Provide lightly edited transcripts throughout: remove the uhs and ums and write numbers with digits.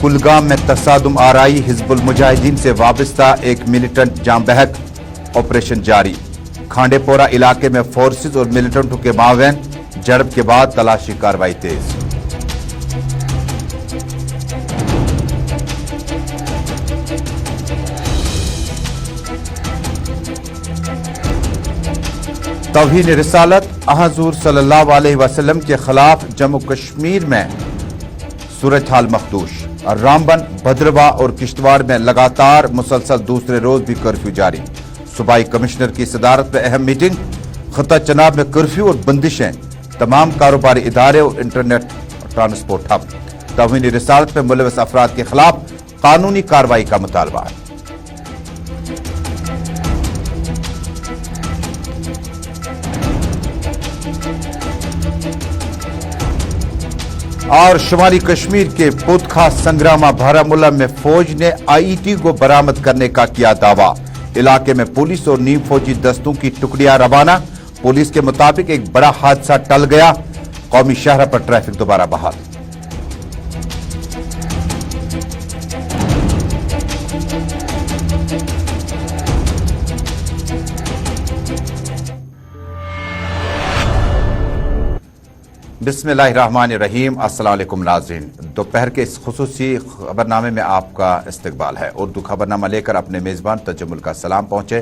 कुलगाम में तसादुम आराई, हिजबुल मुजाहिदीन से वाबस्ता एक मिलिटेंट जाम बहक, ऑपरेशन जारी। खांडेपोरा इलाके में फोर्सेज और मिलिटेंटों के मावेन झड़प के बाद तलाशी कार्रवाई तेज। तौहीन रिसालत हुज़ूर सल्लल्लाहु अलैहि वसल्लम के खिलाफ जम्मू कश्मीर में सूरत हाल मखदूश। रामबन, भद्रवाह और किश्तवाड़ में लगातार मुसलसल दूसरे रोज भी कर्फ्यू जारी। सूबाई कमिश्नर की सदारत में अहम मीटिंग। खत्ता चनाब में कर्फ्यू और बंदिशें, तमाम कारोबारी इदारे और इंटरनेट ट्रांसपोर्ट ठप। तौहीन रिसालत में मुलविस अफराद के खिलाफ कानूनी कार्रवाई का मुतालबा। और शुमाली कश्मीर के पुतखा संग्रामा बारामूला में फौज ने आईईडी को बरामद करने का किया दावा। इलाके में पुलिस और नीम फौजी दस्तों की टुकड़ियां रवाना। पुलिस के मुताबिक एक बड़ा हादसा टल गया। कौमी शहर पर ट्रैफिक दोबारा बहाल। बिस्मिल्लाहिर्रहमानिर्रहीम। अस्सलाम वालेकुम नाज़रीन, दोपहर के इस खुसूसी खबरनामे में आपका इस्तकबाल है। उर्दू खबरनामा लेकर अपने मेज़बान तजम्मुल का सलाम पहुंचे।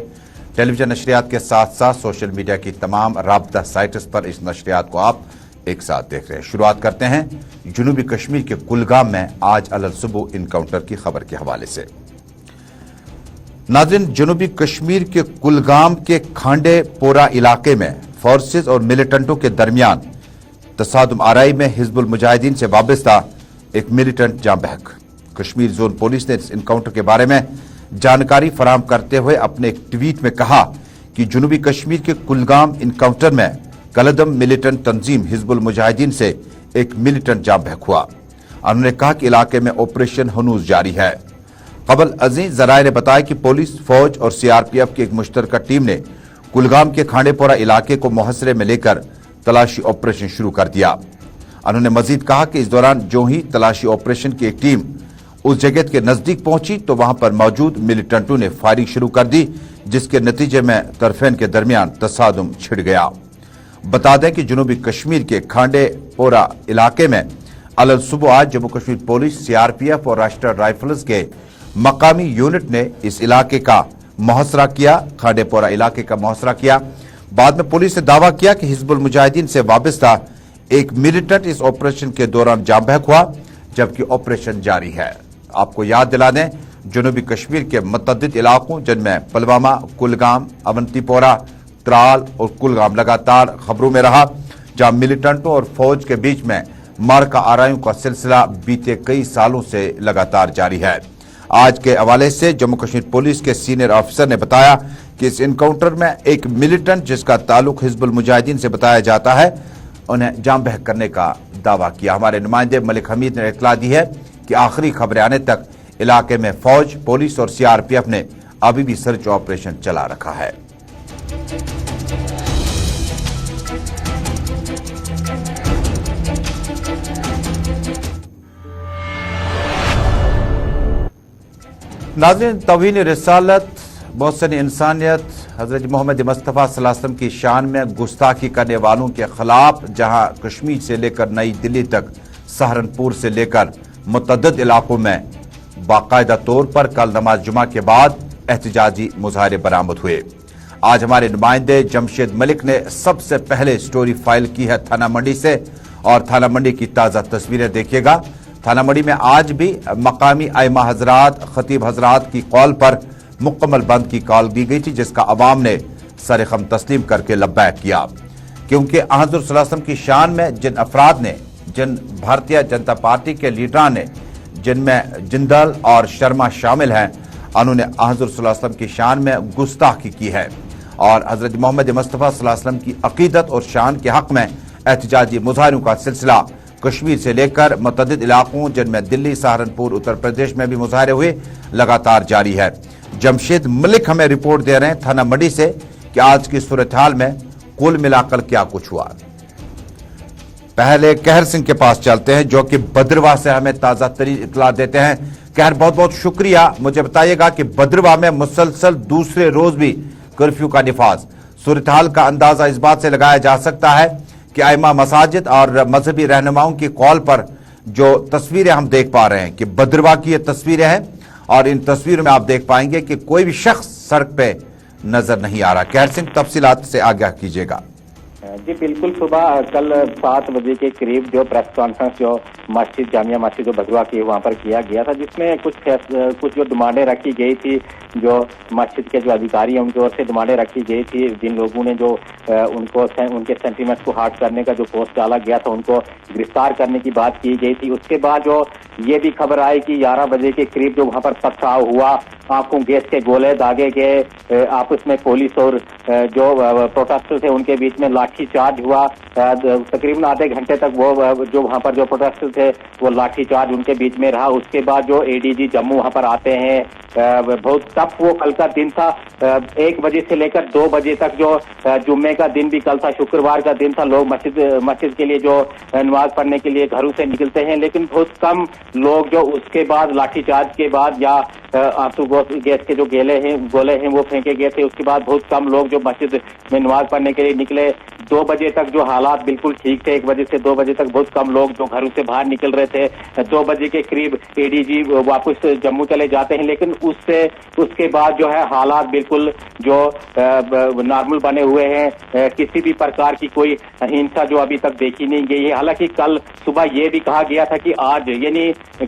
टेलीविजन नशरियात के साथ साथ सोशल मीडिया की तमाम राब्ता साइट्स पर इस नशरियात को आप एक साथ देख रहे हैं। शुरुआत करते हैं जनूबी कश्मीर के कुलगाम में आज अलल सुबह इनकाउंटर की खबर के हवाले से। नाज़रीन, जनूबी कश्मीर के कुलगाम के खांडेपोरा इलाके में फोर्सेज और मिलिटेंटों के दरमियान तसादुम आराई में हिजबुल मुजाहिदीन से वाबस्ता एक मिलिटेंट जाम बहक। कश्मीर जोन पुलिस ने इस इनकाउंटर के बारे में जानकारी फराहम करते हुए अपने एक ट्वीट में कहा कि जनूबी कश्मीर के कुलगाम इनकाउंटर में कलदम मिलिटेंट तंजीम हिजबुल मुजाहिदीन से एक मिलिटेंट जाम बहक हुआ। उन्होंने कहा कि इलाके में ऑपरेशन हनूज जारी है। कबल अजीज जराये ने बताया कि पुलिस, फौज और सीआरपीएफ की एक मुश्तरका टीम ने कुलगाम के खांडेपोरा इलाके को मुहसरे में लेकर तलाशी ऑपरेशन शुरू कर दिया। उन्होंने मजीद कहा कि इस दौरान जो ही तलाशी ऑपरेशन की एक टीम उस जगह के नजदीक पहुंची तो वहां पर मौजूद मिलिटेंटों ने फायरिंग शुरू कर दी, जिसके नतीजे में तरफेन के दरमियान तसादुम छिड़ गया। बता दें कि जनूबी कश्मीर के खांडेपोरा इलाके में अलल सुबह आज जम्मू कश्मीर पुलिस, सीआरपीएफ और राष्ट्रीय राइफल्स के मकामी यूनिट ने इस इलाके का मुहसरा किया, खांडेपोरा इलाके का मुहसरा किया। बाद में पुलिस ने दावा किया कि हिजबुल मुजाहिदीन से वाबस्ता एक मिलिटेंट इस ऑपरेशन के दौरान जाम बहक हुआ, जबकि ऑपरेशन जारी है। आपको याद दिला दें, जनूबी कश्मीर के मुतअद्दिद इलाकों जिनमें पुलवामा, कुलगाम, अवंतीपोरा, त्राल और कुलगाम लगातार खबरों में रहा, जहां मिलिटेंटों और फौज के बीच में मारका आराइयों का सिलसिला बीते कई सालों से लगातार जारी है। आज के हवाले से जम्मू कश्मीर पुलिस के सीनियर ऑफिसर ने बताया कि इस इनकाउंटर में एक मिलिटेंट जिसका ताल्लुक हिजबुल मुजाहिदीन से बताया जाता है, उन्हें जाम बहक करने का दावा किया। हमारे नुमाइंदे मलिक हमीद ने इत्तला दी है कि आखिरी खबरें आने तक इलाके में फौज, पुलिस और सीआरपीएफ ने अभी भी सर्च ऑपरेशन चला रखा है। नाज़रीन, तौहीन रिसालत मोहसिन इंसानियत हज़रत मोहम्मद मुस्तफ़ा सल्लल्लाहु अलैहि वसल्लम की शान में गुस्ताखी करने वालों के खिलाफ जहां कश्मीर से लेकर नई दिल्ली तक, सहारनपुर से लेकर मुतअद्दिद इलाकों में बाकायदा तौर पर कल नमाज जुमा के बाद एहतजाजी मुजाहरे बरामद हुए। आज हमारे नुमाइंदे जमशेद मलिक ने सबसे पहले स्टोरी फाइल की है थाना मंडी से, और थाना मंडी की ताज़ा तस्वीरें देखिएगा। थाना मंडी में आज भी मकामी आइमा हजरात, खतीब हजरात की कॉल पर मुकम्मल बंद की कॉल दी गई थी, जिसका अवाम ने सर खम तस्लीम करके लब्बैक किया, क्योंकि हुज़ूर सल्लल्लाहु अलैहि वसल्लम की शान में जिन अफराद ने, जिन भारतीय जनता पार्टी के लीडरान ने, जिनमें जिंदल और शर्मा शामिल हैं, उन्होंने हुज़ूर सल्लल्लाहु अलैहि वसल्लम की शान में गुस्ताखी की है और हज़रत मोहम्मद मुस्तफ़ा सल्लल्लाहु अलैहि वसल्लम की अकीदत और शान के हक में एहतजाजी मुजाहरों का सिलसिला कश्मीर से लेकर मुतअद्दिद इलाकों जिनमें दिल्ली, सहारनपुर, उत्तर प्रदेश में भी मुजाहरे हुए, लगातार जारी है। जमशेद मलिक हमें रिपोर्ट दे रहे हैं थाना मंडी से कि आज की सूरत हाल में कुल मिलाकर क्या कुछ हुआ। पहले कहर सिंह के पास चलते हैं जो कि भद्रवाह से हमें ताजा तरीन इतला देते हैं। कहर, बहुत बहुत शुक्रिया। मुझे बताइएगा कि भद्रवाह में मुसलसल दूसरे रोज भी कर्फ्यू का निफाज, सूरत हाल का अंदाजा इस बात से लगाया जा सकता है कि आइमा मसाजिद और मजहबी रहनुमाओं की कॉल पर जो तस्वीरें हम देख पा रहे हैं कि भद्रवाह की ये तस्वीरें हैं और इन तस्वीरों में आप देख पाएंगे कि कोई भी शख्स सड़क पे नजर नहीं आ रहा। कहर सिंह, तफसीलात से आगाह कीजिएगा। जी बिल्कुल, सुबह कल 7 बजे के करीब जो प्रेस कॉन्फ्रेंस जो मस्जिद जामिया मस्जिद जो भद्रवाह की वहाँ पर किया गया था, जिसमें कुछ जो डिमांडें रखी गई थी, जो मस्जिद के जो अधिकारी हैं उनकी ओर से डिमांडें रखी गई थी। जिन लोगों ने जो उनके सेंटीमेंट्स को हर्ट करने का जो पोस्ट डाला गया था उनको गिरफ्तार करने की बात की गई थी। उसके बाद जो ये भी खबर आई कि 11 बजे के करीब जो वहाँ पर पथराव हुआ, आंखों गैस के गोले दागे गए, आपस में पुलिस और जो प्रोटेस्टर थे उनके बीच में लाठी चार्ज हुआ। तकरीबन आधे घंटे तक वो जो वहाँ पर जो प्रोटेस्टर थे वो लाठी चार्ज उनके बीच में रहा। उसके बाद जो एडीजी जम्मू वहाँ पर आते हैं, बहुत टफ वो कल का दिन था। 1 बजे से लेकर 2 बजे तक जो जुम्मे का दिन भी कल था, शुक्रवार का दिन था, लोग मस्जिद के लिए जो नमाज पढ़ने के लिए घरों से निकलते हैं, लेकिन बहुत कम लोग जो उसके बाद लाठीचार्ज के बाद या आंसू गैस के जो गोले हैं वो फेंके गए थे। उसके बाद बहुत कम लोग जो मस्जिद में नमाज पढ़ने के लिए निकले। 2 बजे तक जो हालात बिल्कुल ठीक थे। 1 बजे से 2 बजे तक बहुत कम लोग जो घरों से बाहर निकल रहे थे। 2 बजे के करीब एडीजी वापस जम्मू चले जाते हैं, लेकिन उसके बाद जो है हालात बिल्कुल जो नॉर्मल बने हुए हैं। किसी भी प्रकार की कोई हिंसा जो अभी तक देखी नहीं गई है। हालांकि कल सुबह ये भी कहा गया था कि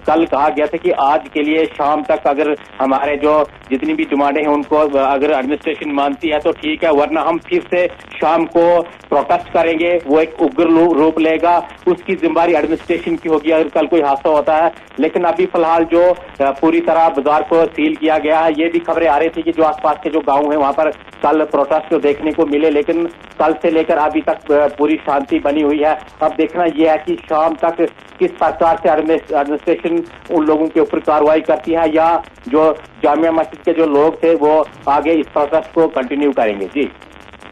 कल कहा गया था कि आज के लिए शाम तक अगर हमारे जो जितनी भी डिमांडें हैं उनको अगर एडमिनिस्ट्रेशन मानती है तो ठीक है, वरना हम फिर से शाम को प्रोटेस्ट करेंगे। वो एक उग्र रूप लेगा, उसकी जिम्मेदारी एडमिनिस्ट्रेशन की होगी अगर कल कोई हादसा होता है। लेकिन अभी फिलहाल जो पूरी तरह बाजार को सील किया गया है। ये भी खबरें आ रही थी कि जो आसपास के जो गांव हैं वहां पर कल प्रोटेस्ट देखने को मिले, लेकिन कल से लेकर अभी तक पूरी शांति बनी हुई है। अब देखना यह है कि शाम तक किस प्रकार से एडमिनिस्ट्रेशन उन लोगों के ऊपर कार्रवाई करती है या जो जामिया मस्जिद के जो लोग थे वो आगे इस प्रोटेस्ट को कंटिन्यू करेंगे। जी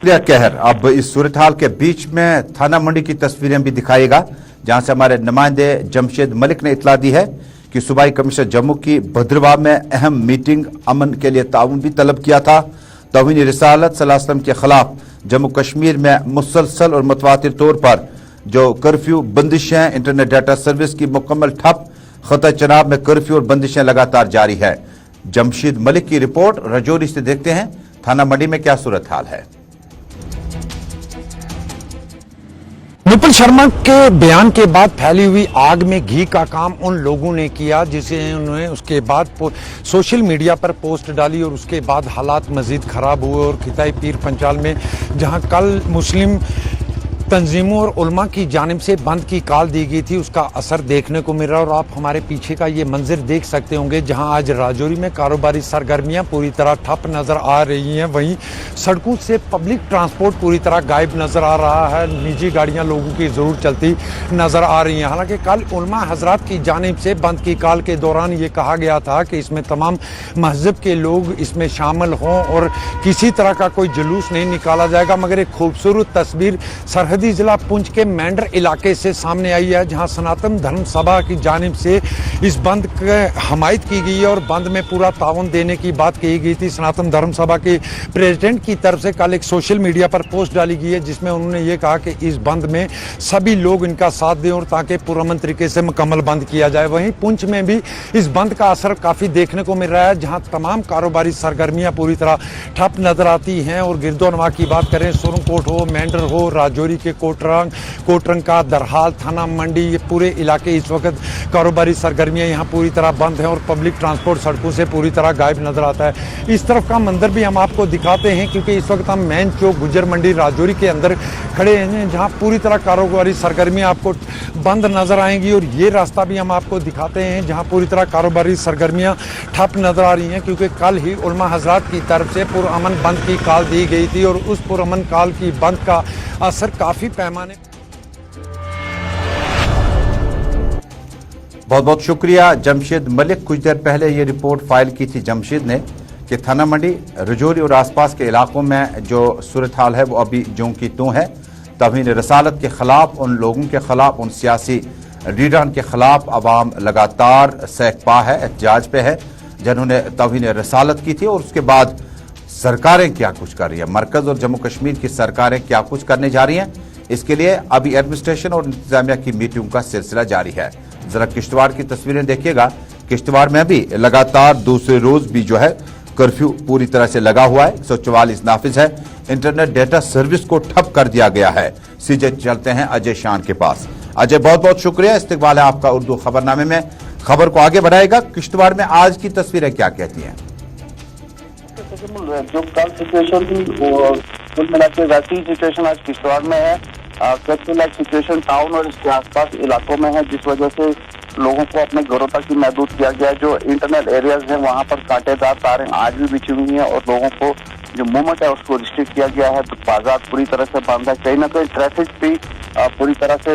कहर, अब इस सूरत हाल के बीच में थाना मंडी की तस्वीरें भी दिखाएगा, जहां से हमारे नुमाइंदे जमशेद मलिक ने इतला दी है कि सूबाई कमिश्नर जम्मू की भद्रवाह में अहम मीटिंग अमन के लिए ताउन भी तलब किया था। तौहीन रिसालत सल्लल्लाहु अलैहि वसल्लम के खिलाफ जम्मू कश्मीर में मुसलसल और मुतवातिर तौर पर जो कर्फ्यू बंदिशें, इंटरनेट डाटा सर्विस की मुकम्मल ठप, खता चनाब में कर्फ्यू और बंदिशें लगातार जारी है। जमशेद मलिक की रिपोर्ट रजौरी से देखते हैं थाना मंडी में क्या सूरत हाल है। विपुल शर्मा के बयान के बाद फैली हुई आग में घी का काम उन लोगों ने किया जिसे उन्होंने उसके बाद सोशल मीडिया पर पोस्ट डाली और उसके बाद हालात मजीद खराब हुए। और खिताई पीर पंचाल में जहां कल मुस्लिम तंजीमों और उलमा की जानिब से बंद की कॉल दी गई थी, उसका असर देखने को मिल रहा है। और आप हमारे पीछे का ये मंजर देख सकते होंगे जहां आज राजौरी में कारोबारी सरगर्मियां पूरी तरह ठप नजर आ रही हैं। वहीं सड़कों से पब्लिक ट्रांसपोर्ट पूरी तरह गायब नजर आ रहा है। निजी गाड़ियां लोगों की जरूर चलती नजर आ रही हैं। हालांकि कल उलमा हजरात की जानिब से बंद की कॉल के दौरान ये कहा गया था कि इसमें तमाम मजहब के लोग इसमें शामिल हों और किसी तरह का कोई जुलूस नहीं निकाला जाएगा। मगर एक खूबसूरत तस्वीर सरहद जिला पुंछ के मेंढर इलाके से सामने आई है, जहां सनातन धर्म सभा की जानिब से इस बंद की हमायत की गई है और बंद में पूरा ताउन देने की बात कही गई थी। सनातन धर्म सभा के प्रेसिडेंट की तरफ से कल एक सोशल मीडिया पर पोस्ट डाली गई है जिसमें उन्होंने ये कहा कि इस बंद में सभी लोग इनका साथ दें और ताकि पुरअमन तरीके से मुकम्मल बंद किया जाए। वहीं पुंछ में भी इस बंद का असर काफी देखने को मिल रहा है, जहां तमाम कारोबारी सरगर्मियां पूरी तरह ठप नजर आती हैं। और गिरदोनवा की बात करें, सुरंगकोट हो, मेंढर हो, राजौरी के कोटरंग का दरहाल, थाना मंडी, ये पूरे इलाके इस वक्त कारोबारी सरगर्मियां यहाँ पूरी तरह बंद हैं और पब्लिक ट्रांसपोर्ट सड़कों से पूरी तरह गायब नजर आता है। इस तरफ का मंजर भी हम आपको दिखाते हैं क्योंकि इस वक्त हम मेन चौक गुजर मंडी राजौरी के अंदर खड़े हैं जहाँ पूरी तरह कारोबारी सरगर्मियां आपको बंद नजर आएंगी। और ये रास्ता भी हम आपको दिखाते हैं जहाँ पूरी तरह कारोबारी सरगर्मियां ठप नजर आ रही हैं क्योंकि कल ही उलमा हजरात की तरफ से पुरअमन बंद की कॉल दी गई थी और उस पुरअमन कॉल की बंद का असर काफी पैमाने। बहुत बहुत शुक्रिया जमशेद मलिक। कुछ देर पहले ये रिपोर्ट फाइल की थी जमशेद ने कि थाना मंडी, रजौरी और आसपास के इलाकों में जो सूरत हाल है वो अभी ज्यों की त्यों है। तौहीन रसालत के खिलाफ, उन लोगों के खिलाफ, उन सियासी लीडरान के खिलाफ अवाम लगातार सहकपा है, एहतजाज पे है, जिन्होंने तौहीन रसालत की थी। और उसके बाद सरकारें क्या कुछ कर रही है, मरकज और जम्मू कश्मीर की सरकारें क्या कुछ करने जा रही हैं, इसके लिए अभी एडमिनिस्ट्रेशन और इंतजामिया की मीटिंग का सिलसिला जारी है। जरा किश्तवाड़ की तस्वीरें देखिएगा। किश्तवाड़ में भी लगातार दूसरे रोज भी जो है कर्फ्यू पूरी तरह से लगा हुआ है। 144 नाफिज है। इंटरनेट डेटा सर्विस को ठप कर दिया गया है। सीधे चलते हैं अजय शान के पास। अजय, बहुत बहुत शुक्रिया, इस्तकबाल है आपका उर्दू खबरनामे में। खबर को आगे बढ़ाएगा। किश्तवाड़ में आज की तस्वीरें क्या कहती हैं? जो कल सिचुएशन थी वो कुल मिला के वैसी सिचुएशन आज किश्तवाड़ में है। कर्फ्यू लाइक सिचुएशन टाउन और इसके आसपास इलाकों में है, जिस वजह से लोगों को अपने घरों तक ही महदूद किया गया है। जो इंटरनल एरियाज हैं वहां पर कांटेदार तारें आज भी बिछी हुई हैं और लोगों को जो मूवमेंट है उसको रिस्ट्रिक्ट किया गया है। बाजार पूरी तरह से बंद है। कहीं ना कहीं ट्रैफिक भी पूरी तरह से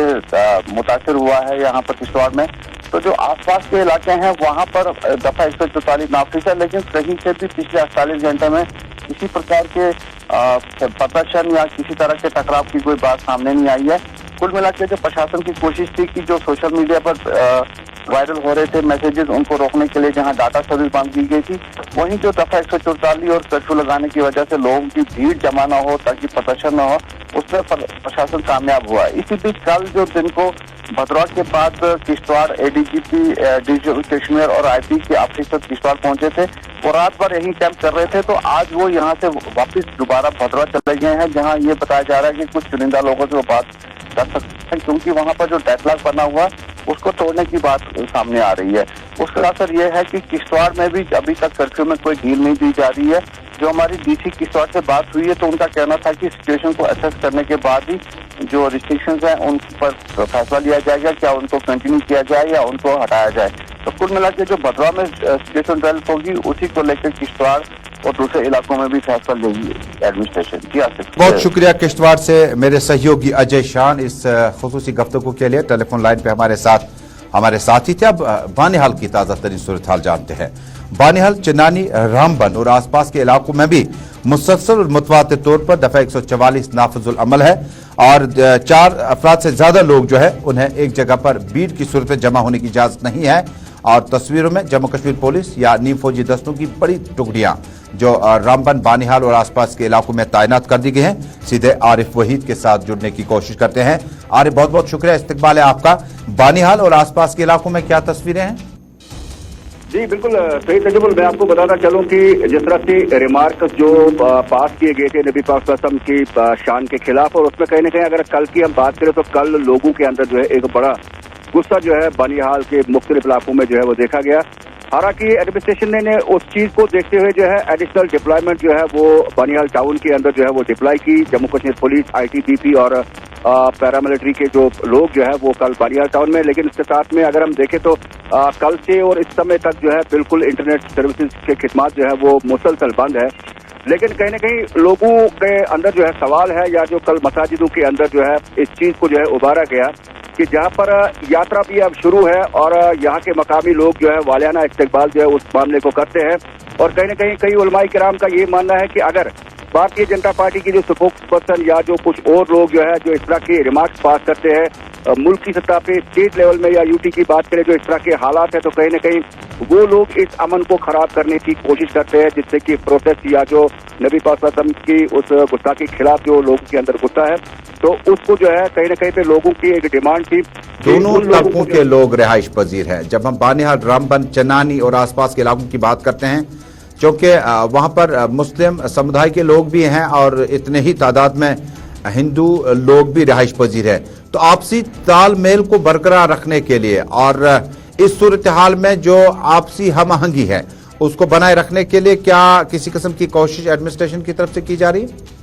मुतासर हुआ है यहाँ पर किश्तवाड़ में। तो जो आसपास के इलाके हैं वहां पर दफा 144 नाफिज है, लेकिन कहीं से भी पिछले 48 घंटे में किसी प्रकार के प्रदर्शन या किसी तरह के टकराव की कोई बात सामने नहीं आई है। कुल मिला के जो प्रशासन की कोशिश थी कि जो सोशल मीडिया पर वायरल हो रहे थे मैसेजेस, उनको रोकने के लिए जहां डाटा सर्विस बंद की गई थी, वहीं जो दफा 144 और कर्फ्यू लगाने की वजह से लोगों की भीड़ जमा न हो ताकि प्रदर्शन न हो, उसमें प्रशासन कामयाब हुआ। इसी बीच कल जो दिन को भद्रवा के बाद किश्तवाड़ एडीजीपी डिविजनल कश्मीर और आईपी के ऑफिसर किश्तवाड़ पहुंचे थे, वो रात भर यहीं कैंप कर रहे थे। तो आज वो यहाँ से वापस दोबारा भद्रवा चले गए हैं, जहाँ ये बताया जा रहा है कि कुछ चुनिंदा लोगों से वो बात कर सकते हैं, क्योंकि वहाँ पर जो डेडलॉक बना हुआ उसको तोड़ने की बात सामने आ रही है। उसका असर ये है कि किश्तवाड़ में भी अभी तक कर्फ्यू में कोई ढील नहीं दी जा रही है। जो हमारी डीसी किश्तवाड़ से बात हुई है तो उनका कहना था कि सिचुएशन को असेस करने के बाद ही जो रिस्ट्रिक्शंस हैं उन पर फैसला लिया जाएगा, क्या उनको कंटिन्यू किया जाए या उनको हटाया जाए। तो कुल मिला के जो भद्रवा में सिचुएशन डेवलप होगी उसी को लेकर किश्तवाड़ और दूसरे इलाकों में भी फैसला लेगी एडमिनिस्ट्रेशन। जी आसिफ, बहुत शुक्रिया किश्तवाड़ से मेरे सहयोगी अजय शान इस खुसूसी गुफ्तगू के लिए। टेलीफोन लाइन पे हमारे साथी थे। अब बानिहाल की ताज़ा तरीन सूरत हाल जानते हैं। बानिहाल, चिन्नानी, रामबन और आसपास के इलाकों में भी मुसलसल और मुतवातिर तौर पर दफा 144 नाफिजुल अमल है और 4 अफराद से ज्यादा लोग जो है उन्हें एक जगह पर भीड़ की सूरत में जमा होने की इजाजत नहीं है। और तस्वीरों में जम्मू कश्मीर पुलिस या नीम फौजी दस्तों की बड़ी टुकड़ियां जो रामबन, बानिहाल और आसपास के इलाकों में तैनात कर दी गई हैं। सीधे आरिफ वहीद के साथ जुड़ने की कोशिश करते हैं। आरिफ, बहुत बहुत शुक्रिया, इस्तकबाल है आपका। बानिहाल और आसपास के इलाकों में क्या तस्वीरें हैं? जी बिल्कुल सही तजुल, मैं आपको बताना चलूं कि जिस तरह से रिमार्क जो पास किए गए थे नबी पाक वसल्लम की शान के खिलाफ, और उसमें कहीं ना कहीं अगर कल की हम बात करें तो कल लोगों के अंदर जो है एक बड़ा गुस्सा जो है बानिहाल के मुख्तलिफ इलाकों में जो है वो देखा गया। हालांकि एडमिनिस्ट्रेशन ने उस चीज को देखते हुए जो है एडिशनल डिप्लॉयमेंट जो है वो बानिहाल टाउन के अंदर जो है वो डिप्लॉय की। जम्मू कश्मीर पुलिस, आईटीबीपी और पैरामिलिट्री के जो लोग जो है वो कल बानिहाल टाउन में। लेकिन इसके साथ में अगर हम देखें तो कल से और इस समय तक जो है बिल्कुल इंटरनेट सर्विसेज के खिदमत जो है वो मुसलसल बंद है। लेकिन कहीं ना कहीं लोगों के अंदर जो है सवाल है, या जो कल मसाजिदों के अंदर जो है इस चीज को जो है उभारा गया कि जहाँ पर यात्रा भी अब शुरू है और यहाँ के मकामी लोग जो है वालियाना इस्तकबाल जो है उस मामले को करते हैं। और कहीं ना कहीं कई उलमाए किराम का ये मानना है कि अगर भारतीय जनता पार्टी की जो स्पोक्स पर्सन या जो कुछ और लोग जो है जो इस तरह के रिमार्क्स पास करते हैं मुल्क की सतह पे, स्टेट लेवल में या यूटी की बात करें, जो इस तरह के हालात है, तो कहीं ना कहीं वो लोग इस अमन को खराब करने की कोशिश करते हैं, जिससे कि प्रोटेस्ट या जो नबी पाक वसल्लम की उस गुस्सा के खिलाफ जो लोगों के अंदर गुस्सा है तो उसको जो है कहीं ना कहीं पे लोगों की एक डिमांड थी। दोनों तबकों के लोग रिहाइश पजीर हैं। जब हम बानिहाल, रामबन, चिन्नानी और आसपास के इलाकों की बात करते हैं, क्योंकि वहां पर मुस्लिम समुदाय के लोग भी हैं और इतने ही तादाद में हिंदू लोग भी रिहाइश पजीर है, तो आपसी तालमेल को बरकरार रखने के लिए और इस सूरत हाल में जो आपसी हम आहंगी है उसको बनाए रखने के लिए क्या किसी किस्म की कोशिश एडमिनिस्ट्रेशन की तरफ से की जा रही है?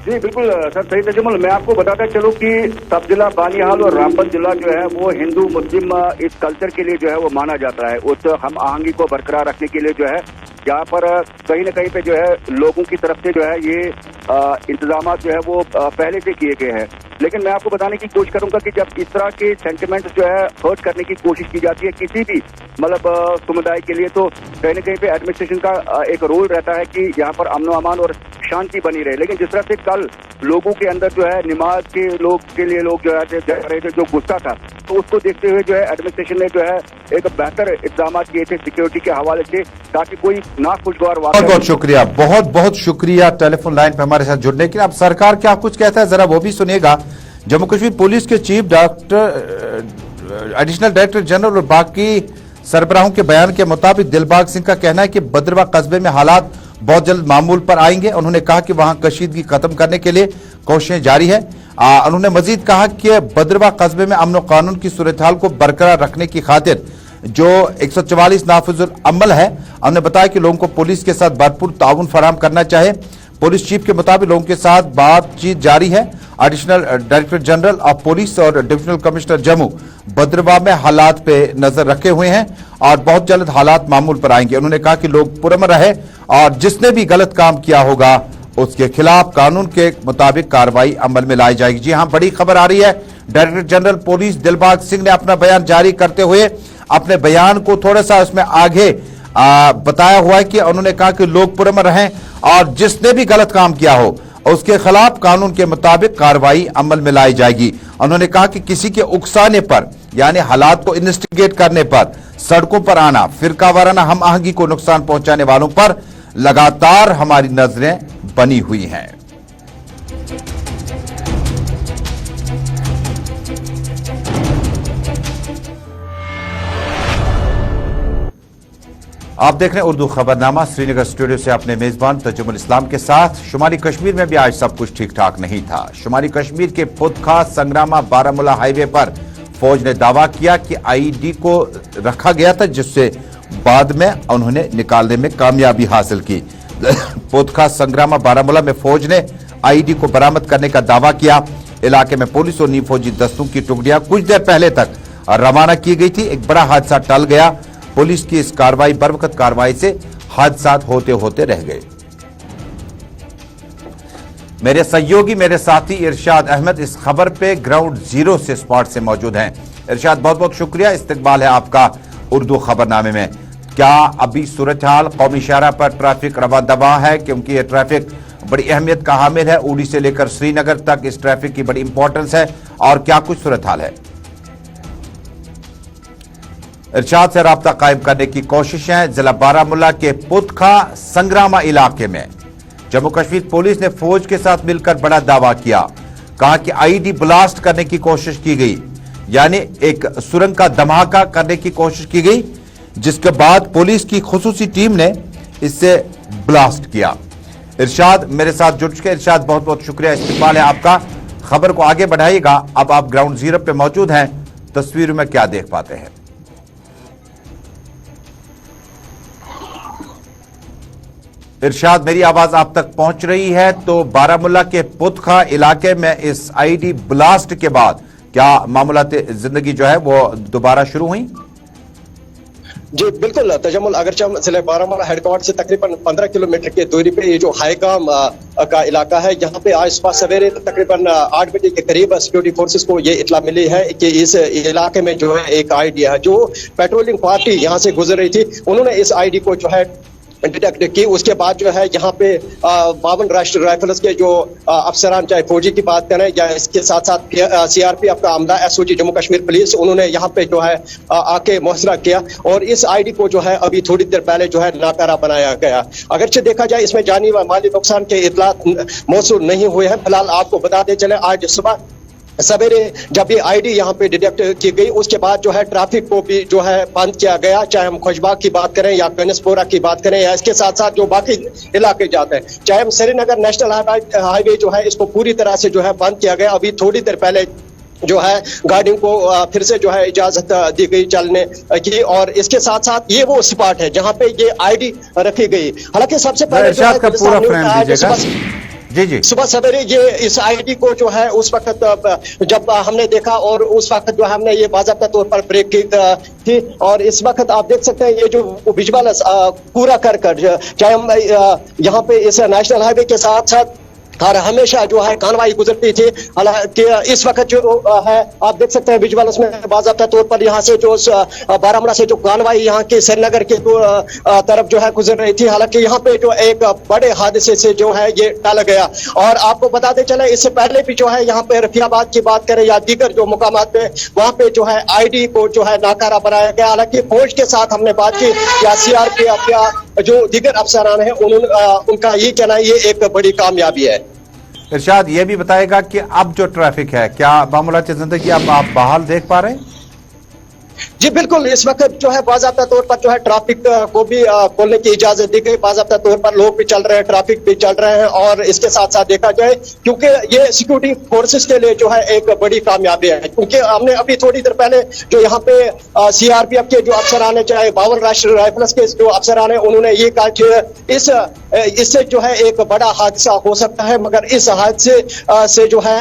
जी बिल्कुल सर, सही तजुल, मैं आपको बताता चलूं कि सब जिला बानिहाल और रामबन जिला जो है वो हिंदू मुस्लिम इस कल्चर के लिए जो है वो माना जाता है। उस हम आहंगी को बरकरार रखने के लिए जो है यहाँ पर कहीं न कहीं पे जो है लोगों की तरफ से जो है ये इंतजाम जो है वो पहले से किए गए हैं। लेकिन मैं आपको बताने की कोशिश करूंगा कि जब इस तरह के सेंटिमेंट जो है हर्ट करने की कोशिश की जाती है किसी भी मतलब समुदाय के लिए, तो कहीं न कहीं पे एडमिनिस्ट्रेशन का एक रोल रहता है कि यहाँ पर अमन अमान और शांति बनी रहे। लेकिन जिस तरह से कल लोगों के अंदर जो है नमाज के लिए लोग जो है जा रहे थे, जो गुस्सा था, तो उसको देखते हुए जो है एडमिनिस्ट्रेशन ने जो है एक बेहतर इंतजाम किए थे सिक्योरिटी के हवाले से, ताकि कोई नाखुशगवार बहुत बहुत शुक्रिया, बहुत बहुत शुक्रिया टेलीफोन लाइन पे हमारे साथ जुड़ने के लिए। अब सरकार क्या कुछ कहता है जरा वो भी सुनिएगा। जम्मू कश्मीर पुलिस के चीफ एडिशनल डायरेक्टर जनरल और बाकी सरबराहों के बयान के मुताबिक दिलबाग सिंह का कहना है कि भद्रवाह कस्बे में हालात बहुत जल्द मामूल पर आएंगे। उन्होंने कहा कि वहां कशीदगी खत्म करने के लिए कोशिशें जारी है। उन्होंने मजीद कहा कि भद्रवाह कस्बे में अमन कानून की सूरत-ए-हाल को बरकरार रखने की खातिर जो 144 नाफिजुल अमल है, उन्होंने बताया कि लोगों को पुलिस के साथ भरपूर ताउन फराहम करना चाहिए। पुलिस चीफ के मुताबिक लोगों के साथ बातचीत जारी है। Additional director general of police और डिविजनल कमिश्नर जम्मू भद्रवाह में हालात पे नजर रखे हुए हैं और बहुत जल्द हालात मामूल पर आएंगे। उन्होंने कहा कि लोग पुरअमन रहे और जिसने भी गलत काम किया होगा उसके खिलाफ कानून के मुताबिक कार्रवाई अमल में लाई जाएगी। जी हां, बड़ी खबर आ रही है। Director general police Dilbagh Singh ने अपना बयान जारी करते हुए अपने बयान को थोड़ा सा उसमें आगे बताया हुआ है कि उन्होंने कहा कि लोग पुरअमन रहें और जिसने भी गलत काम किया हो उसके खिलाफ कानून के मुताबिक कार्रवाई अमल में लाई जाएगी। उन्होंने कहा कि किसी के उकसाने पर यानी हालात को इन्वेस्टिगेट करने पर सड़कों पर आना, फिरका वाराना हम आहंगी को नुकसान पहुंचाने वालों पर लगातार हमारी नजरें बनी हुई हैं। आप देख रहे हैं उर्दू खबरनामा। श्रीनगर स्टूडियो से अपने मेजबान तजुमुल इस्लाम के साथ। शुमाली कश्मीर में भी आज सब कुछ ठीक ठाक नहीं था। शुमाली कश्मीर के पुतखा संग्रामा बारामूला हाईवे पर फौज ने दावा किया कि आईडी को रखा गया था, जिससे बाद में उन्होंने निकालने में कामयाबी हासिल की। पुतखा संग्रामा बारामूला में फौज ने आईडी को बरामद करने का दावा किया। इलाके में पुलिस और नीम फौजी दस्तों की टुकड़ियां कुछ देर पहले तक रवाना की गई थी। एक बड़ा हादसा टल गया। पुलिस की इस कार्रवाई बरवकत कार्रवाई से हादसात होते होते रह गए। मेरे सहयोगी, मेरे साथी इरशाद अहमद इस खबर पे ग्राउंड जीरो से स्पॉट से मौजूद हैं। इरशाद, बहुत बहुत शुक्रिया, इस्तकबाल है आपका उर्दू खबरनामे में। क्या अभी सूरत हाल कौमी शाहराह पर ट्रैफिक रवा दवा है? क्योंकि यह ट्रैफिक बड़ी अहमियत का हामिल है। उड़ी से लेकर श्रीनगर तक इस ट्रैफिक की बड़ी इंपॉर्टेंस है। और क्या कुछ सूरत हाल है? इरशाद से राब्ता कायम करने की कोशिशें। जिला बारामूला के पुतखा संग्रामा इलाके में जम्मू कश्मीर पुलिस ने फौज के साथ मिलकर बड़ा दावा किया। कहा कि आईडी ब्लास्ट करने की कोशिश की गई, यानी एक सुरंग का धमाका करने की कोशिश की गई, जिसके बाद पुलिस की खुसूसी टीम ने इससे ब्लास्ट किया। इरशाद मेरे साथ जुड़ चुके। इरशाद, बहुत बहुत शुक्रिया, इस्तेमाल है आपका। खबर को आगे बढ़ाइएगा। अब आप ग्राउंड जीरो पे मौजूद हैं, तस्वीरों में क्या देख पाते हैं? इरशाद, मेरी आवाज आप तक पहुंच रही है? तो बारामूला के पुतखा इलाके में इस आईडी ब्लास्ट के बाद क्या मामूलात जिंदगी जो है वो दोबारा शुरू हुई? जी बिल्कुल तजम्मुल, अगरचे हम जिले बारामूला हेडक्वार्टर से तकरीबन 15 किलोमीटर की दूरी पे ये जो हाईगाम का इलाका है, यहाँ पे आज सुबह सवेरे तकरीबन 8 बजे के करीब सिक्योरिटी फोर्सेस को ये इत्तला मिली है कि इस इलाके में जो है एक आईडी है। जो पेट्रोलिंग पार्टी यहाँ से गुजर रही थी, उन्होंने इस आईडी को जो है डिटेक्ट की। उसके बाद जो है यहाँ पे 52 राष्ट्रीय राइफल्स के जो अफसरान, चाहे फौजी की बात करें या इसके साथ साथ सीआरपीएफ का अमला, एसओजी जम्मू कश्मीर पुलिस, उन्होंने यहाँ पे जो है आके मुहसरा किया और इस आईडी को जो है अभी थोड़ी देर पहले जो है नाकारा बनाया गया। अगरचे देखा जाए इसमें जानी व माली नुकसान के इतलात मौसूल नहीं हुए हैं। फिलहाल आपको बताते चले, आज सुबह सवेरे जब ये आईडी यहाँ पे डिटेक्ट की गई, उसके बाद जो है ट्रैफिक को भी जो है बंद किया गया। चाहे हम खुशबाग की बात करें या कनसपोरा की बात करें या इसके साथ साथ जो बाकी इलाके जाते हैं, चाहे हम श्रीनगर नेशनल हाईवे जो है इसको पूरी तरह से जो है बंद किया गया। अभी थोड़ी देर पहले जो है गाड़ियों को फिर से जो है इजाजत दी गई चलने की। और इसके साथ साथ ये वो स्पॉट है जहाँ पे ये आईडी रखी गई। हालांकि सबसे पहले जी सुबह सवेरे ये इस आईडी को जो है उस वक्त जब हमने देखा और उस वक्त जो हमने ये बाज़ाब्ता तौर पर ब्रेक की थी। और इस वक्त आप देख सकते हैं ये जो विजुअल पूरा कर चाहे हम यहाँ पे इस नेशनल हाईवे के साथ साथ और हमेशा जो है कार्रवाई गुजरती थी। हालांकि इस वक्त जो है आप देख सकते हैं विजुअल्स में बाज़ाब्ता तौर पर यहाँ से जो बारामूला से जो कार्रवाई यहाँ के श्रीनगर के तरफ जो है गुजर रही थी। हालांकि यहाँ पे जो एक बड़े हादसे से जो है ये टाला गया। और आपको बताते चले इससे पहले भी जो है यहाँ पे रफियाबाद की बात करें या दीगर जो मुकामात पे वहाँ पे जो है ID को जो है नाकारा बनाया गया। हालांकि फौज के साथ हमने बात की या CRPF या जो दीगर अफसरान हैं उनका ये कहना है ये एक बड़ी कामयाबी है। इरशाद ये भी बताएगा कि अब जो ट्रैफिक है क्या मामूला की जिंदगी अब आप बहाल देख पा रहे हैं? जी बिल्कुल, इस वक्त जो है बाज़ाब्ता तौर पर जो है ट्रैफिक को भी खोलने की इजाजत दी गई। बाज़ाब्ता तौर पर लोग भी चल रहे हैं, ट्रैफिक भी चल रहे हैं। और इसके साथ साथ देखा जाए क्योंकि ये सिक्योरिटी फोर्सेस के लिए जो है एक बड़ी कामयाबी है। क्योंकि हमने अभी थोड़ी देर पहले जो यहाँ पे CRPF के जो अफसरान है, चाहे 52 राष्ट्रीय राइफल्स के जो अफसरान है, उन्होंने ये कहा कि इससे जो है एक बड़ा हादसा हो सकता है। मगर इस हादसे से जो है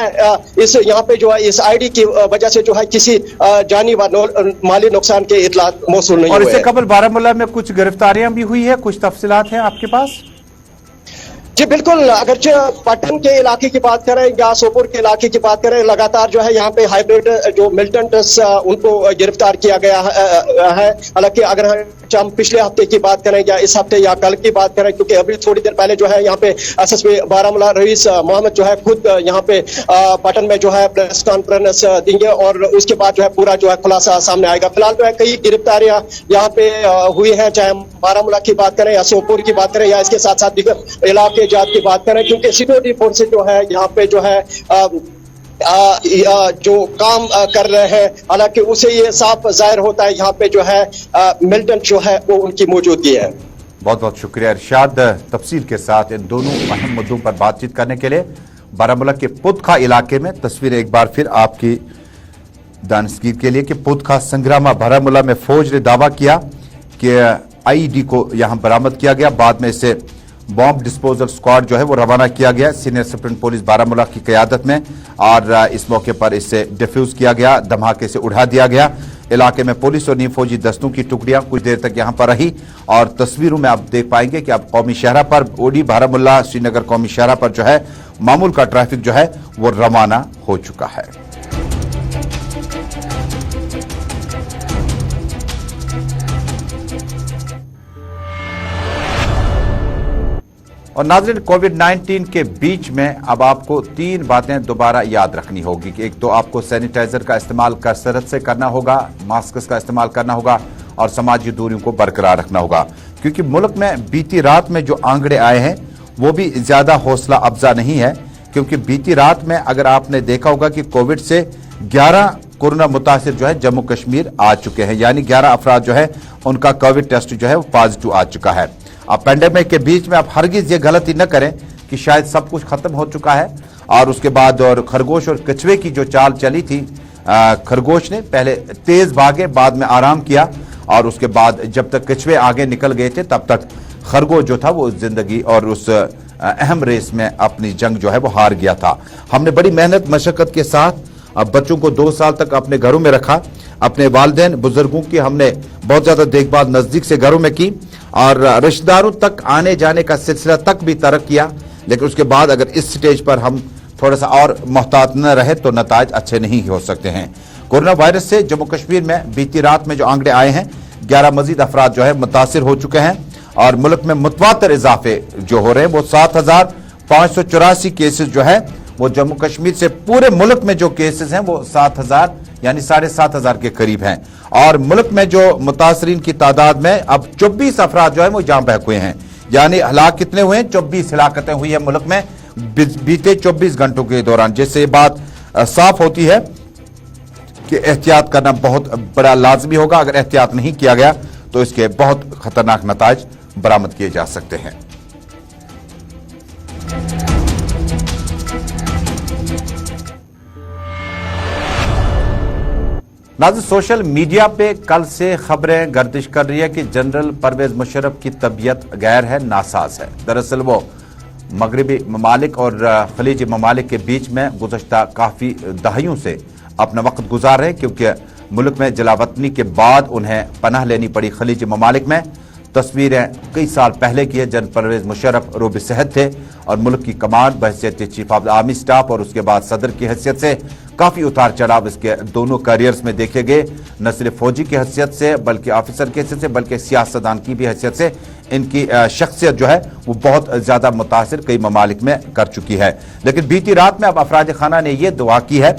इस यहाँ पे जो है इस ID की वजह से जो है किसी जानी व माली नुकसान के इतलात मौसूल नहीं हुए। और इससे कबल बारामूला में कुछ गिरफ्तारियां भी हुई है, कुछ तफसीलात हैं आपके पास? जी बिल्कुल, अगरचे पटन के इलाके की बात करें या सोपुर के इलाके की बात करें, लगातार जो है यहाँ पे हाइब्रिड जो मिलिटेंट्स उनको गिरफ्तार किया गया है। हालांकि अगर हम पिछले हफ्ते की बात करें या इस हफ्ते या कल की बात करें, क्योंकि अभी थोड़ी देर पहले जो है यहाँ पे SSP बारामूला रईस मोहम्मद जो है खुद यहाँ पे पटन में जो है प्रेस कॉन्फ्रेंस देंगे और उसके बाद जो है पूरा जो है खुलासा सामने आएगा। फिलहाल जो है कई गिरफ्तारियां यहाँ पे हुई हैं, चाहे बारामूला की बात करें या सोपुर की बात करें या इसके साथ साथ दीगर इलाके जात की बात करें। क्योंकि सिक्योरिटी फोर्सेस जो है यहाँ पे जो है जो काम कर रहे हैं, हालांकि उसे ये साफ जाहिर होता है यहाँ पे जो है मिलिटेंट जो है वो उनकी मौजूदगी है। बहुत बहुत शुक्रिया इरशाद, तफसील के साथ इन दोनों अहम मुद्दों पर बातचीत करने के लिए। बारामूला के पुतखा इलाके में तस्वीरें एक बार फिर आपकी दानिशगीर के लिए कि पुतखा संग्रामा बारामूला में फौज ने दावा किया कि ID को यहां बरामद किया गया। बाद में इसे बॉम्ब डिस्पोजल स्क्वाड जो है वो रवाना किया गया सीनियर सुप्रीम पुलिस बारामूला की क़यादत में और इस मौके पर इसे डिफ्यूज किया गया, धमाके से उड़ा दिया गया। इलाके में पुलिस और नीम फौजी दस्तों की टुकड़ियां कुछ देर तक यहां पर रही और तस्वीरों में आप देख पाएंगे कि अब कौमी शहरा पर OD बारामूला श्रीनगर कौमी शहरा पर जो है मामूल का ट्रैफिक जो है वो रवाना हो चुका है। और नाज़रीन, कोविड-19 के बीच में अब आपको 3 बातें दोबारा याद रखनी होगी कि एक तो आपको सैनिटाइजर का इस्तेमाल कसरत से करना होगा, मास्क का इस्तेमाल करना होगा और समाजी दूरियों को बरकरार रखना होगा। क्योंकि मुल्क में बीती रात में जो आंकड़े आए हैं वो भी ज्यादा हौसला अफजा नहीं है। क्योंकि बीती रात में अगर आपने देखा होगा कि कोविड से 11 कोरोना मुतासिर जो है जम्मू कश्मीर आ चुके हैं, यानी 11 अफराद जो है उनका कोविड टेस्ट जो है वो पॉजिटिव आ चुका है। अब पेंडेमिक के बीच में आप हरगिज ये गलती न करें कि शायद सब कुछ खत्म हो चुका है और उसके बाद और खरगोश और कछुए की जो चाल चली थी, खरगोश ने पहले तेज भागे, बाद में आराम किया और उसके बाद जब तक कछुए आगे निकल गए थे तब तक खरगोश जो था वो जिंदगी और उस अहम रेस में अपनी जंग जो है वो हार गया था। हमने बड़ी मेहनत मशक्कत के साथ अब बच्चों को 2 साल तक अपने घरों में रखा, अपने वालिदैन बुजुर्गों की हमने बहुत ज्यादा देखभाल नजदीक से घरों में की और रिश्तेदारों तक आने जाने का सिलसिला तक भी तरक किया। लेकिन उसके बाद अगर इस स्टेज पर हम थोड़ा सा और मोहतात न रहे तो नताज अच्छे नहीं हो सकते हैं। कोरोना वायरस से जम्मू कश्मीर में बीती रात में जो आंकड़े आए हैं, 11 मजीद अफराद जो है मुतासिर हो चुके हैं और मुल्क में मुतवातर इजाफे जो हो रहे हैं वो 7,584 केसेस जो है वो जम्मू कश्मीर से पूरे मुल्क में जो केसेस हैं वो 7,000 यानी 7,500 के करीब हैं और मुल्क में जो मुतासरीन की तादाद में अब 24 अफराद जो है वो जान बहक हुए हैं। यानी हलाक कितने हुए हैं? 24 हिलाकतें हुई है मुल्क में बीते 24 घंटों के दौरान, जिससे बात साफ होती है कि एहतियात करना बहुत बड़ा लाजमी होगा। अगर एहतियात नहीं किया गया तो इसके बहुत खतरनाक नताज बरामद किए जा सकते हैं। नाज़रीन, सोशल मीडिया पे कल से खबरें गर्दिश कर रही है कि जनरल परवेज मुशर्रफ की तबीयत गैर है, नासाज है। दरअसल वो मगरबी ममालिक और खलीजी ममालिक के बीच में गुज़श्ता काफ़ी दहाइयों से अपना वक्त गुजार रहे हैं, क्योंकि मुल्क में जलावतनी के बाद उन्हें पनाह लेनी पड़ी खलीजी ममालिक में। तस्वीरें कई साल पहले की है। जनरल परवेज मुशर्रफ रोब सेहत थे और मुल्क की कमान बहैसियत chief of the army staff और उसके बाद सदर की हैसियत से काफ़ी उतार चढ़ाव इसके दोनों करियर्स में देखे गए। न सिर्फ फौजी की हैसियत से बल्कि ऑफिसर की हैसियत से बल्कि सियासतदान की भी हैसियत से इनकी शख्सियत जो है वो बहुत ज़्यादा मुतासिर कई ममालिक में कर चुकी है। लेकिन बीती रात में अब अफराद खाना ने यह दुआ की है,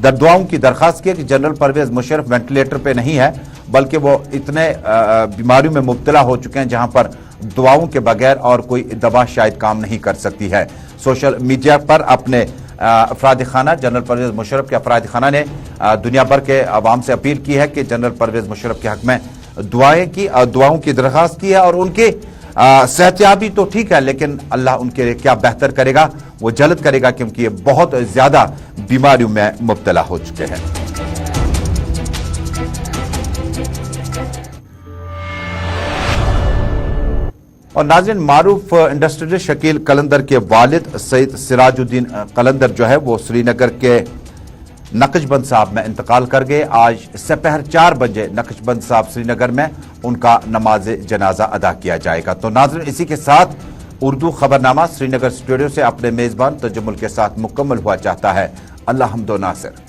दुआओं की दरख्वास्त की है कि जनरल परवेज मुशर्रफ वेंटिलेटर पे नहीं है बल्कि वो इतने बीमारियों में मुब्तला हो चुके हैं जहां पर दुआओं के बगैर और कोई दवा शायद काम नहीं कर सकती है। सोशल मीडिया पर अपने अफराद खाना जनरल परवेज मुशर्रफ के अफराद खाना ने दुनिया भर के अवाम से अपील की है कि जनरल परवेज मुशर्रफ के हक में दुआओं की दरख्वास्त की है और उनकी सेहतयाबी तो ठीक है लेकिन अल्लाह उनके लिए क्या बेहतर करेगा वो जल्द करेगा क्योंकि ये बहुत ज्यादा बीमारियों में मुब्तला हो चुके हैं। और नाज़रीन, मारूफ इंडस्ट्रियलिस्ट शकील कलंदर के वालिद सईद सिराजुद्दीन कलंदर जो है वो श्रीनगर के नक्शबंद साहब में इंतकाल कर गए। आज सपहर 4 बजे नक्शबंद साहब श्रीनगर में उनका नमाज जनाजा अदा किया जाएगा। तो नाज़रीन, इसी के साथ उर्दू खबरनामा श्रीनगर स्टूडियो से अपने मेजबान तजम्मुल के साथ मुकम्मल हुआ चाहता है। अल्लाह हम्दो नासिर।